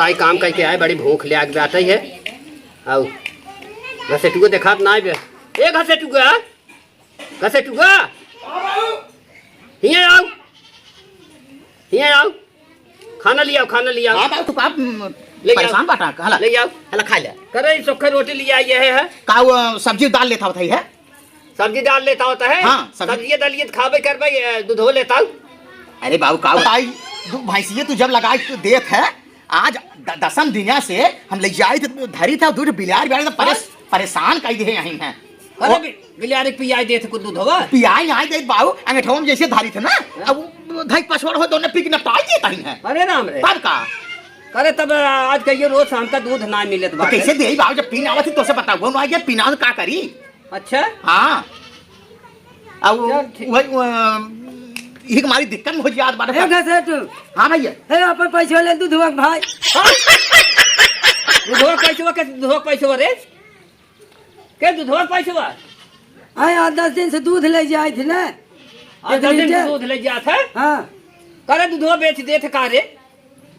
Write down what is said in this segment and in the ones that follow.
ताई काम करके आए, बड़ी भूख ले आगे आते है। आओ घसेटुआ देखा ना बे, ए घसेटुआ घसेटुआ हिया आओ, हिया आओ, खाना लिया खाना लिया। हां बाबू तो आप ले परेशान बाटा हला ले आओ, हला खा ले। करे सूखा रोटी लिया ये है का वो सब्जी दाल लेता होता है। सब्जी डाल लेता होता है। हाँ, सब्जी दालिए खाबे करबे, दूधो लेता हूं। अरे बाबू का बताई भैंसिए तू जब लगाई तो देख है आज दसम दिना से हम ले जाए थे धरी था दूध बिलार बिलार तो परेशान कर दिए यहीं हैं। अरे बिलारी पियाई दे थे कुछ दूध होगा पियाई आई दे बाबू अंगठवा में जैसे धारी थे ना, अब धई पछोड़ हो दोनों पी के नपटाई देता ही है। अरे राम रे तब का अरे तब आज कहिए रोज शाम का दूध ना मिलत बा। कैसे दे बाबू जब पीना आवत तो से बता वो ना पीना तो का करी। अच्छा हां अब वही हमारी दिक्कत हो जात बात है। हां भैया हे अपन पैसे ले दूधवा भाई। दूधवा पैसे के दूधवा पैसे रे के दूधवा पैसे आए 10 दिन से दूध ले जाए थे ना, 10 दिन से दूध ले जात है। हाँ करे दूधवा बेच दे थे का रे,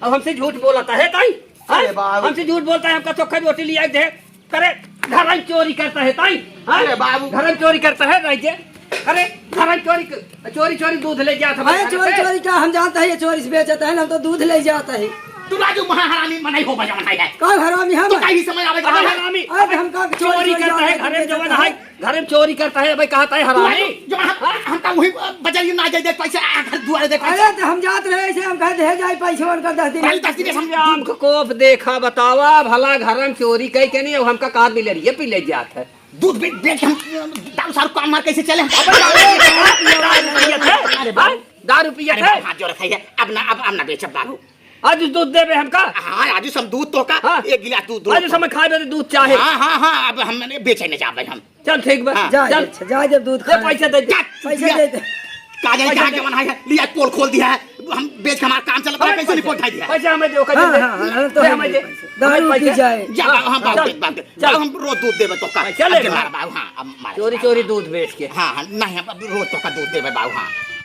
अब हमसे झूठ बोलता है ताई। अरे बाबू हमसे झूठ बोलता है, हमका चोखा रोटी लिया दे करे घर में चोरी करता है ताई। अरे बाबू घर में चोरी करता है राइजे। अरे घर में चोरी चोरी दूध ले जाता भाई चोरी चोरी का हम जानते हैं, चोरी से बेचता है ना, तो दूध ले जाता है। तू राजू महारानी मनाई हो बजा मनाई है का हरामी हम तो काई समझ आवे कहाँ हरामी? अरे हम का चोरी करता है घर में, जवन है घर में चोरी करता है भाई, कहता है हरामी। जो हम का वही बजाई ना जाए देख पैसे घर दुआरे देख पैसे। अरे तो हम जात रहे ऐसे, हम कहते हैं जाए पैसे उनका 10 दिन भाई 10 दिन समझ आम कोप देखा बतावा भला घर में चोरी कई के नहीं, हमका कहा मिले ये पी ले जात है दूध बेच हम दारू सारू काम मार कैसे चले। दारू पिया है हाथ जोड़ खाई है अब ना बेच बाबू। आज दूध देवे हमका। हां आज हम दूध तो का हाँ। 1 गिलास दूध आज समय खाए में दूध चाहे। हां अब हमने बेचे नहीं जावे हम। चल ठीक बा जा चल जा जब दूध दे पैसा दे पैसे दे दे। कागज कहां के बना है लिया पोल खोल दिया है, हम बेच के हमारा काम चल रहा कैसे रिपोर्ट उठा दिया। पैसा हमें दो हाँ, हाँ, तो हमें दे दारू पी जाए। जा हम बात हम रोज दूध देवे तो का चलेगा। बाबू। हां अब चोरी चोरी दूध बेच के। हां नहीं हम रोज तो का दूध देवे बाबू। हां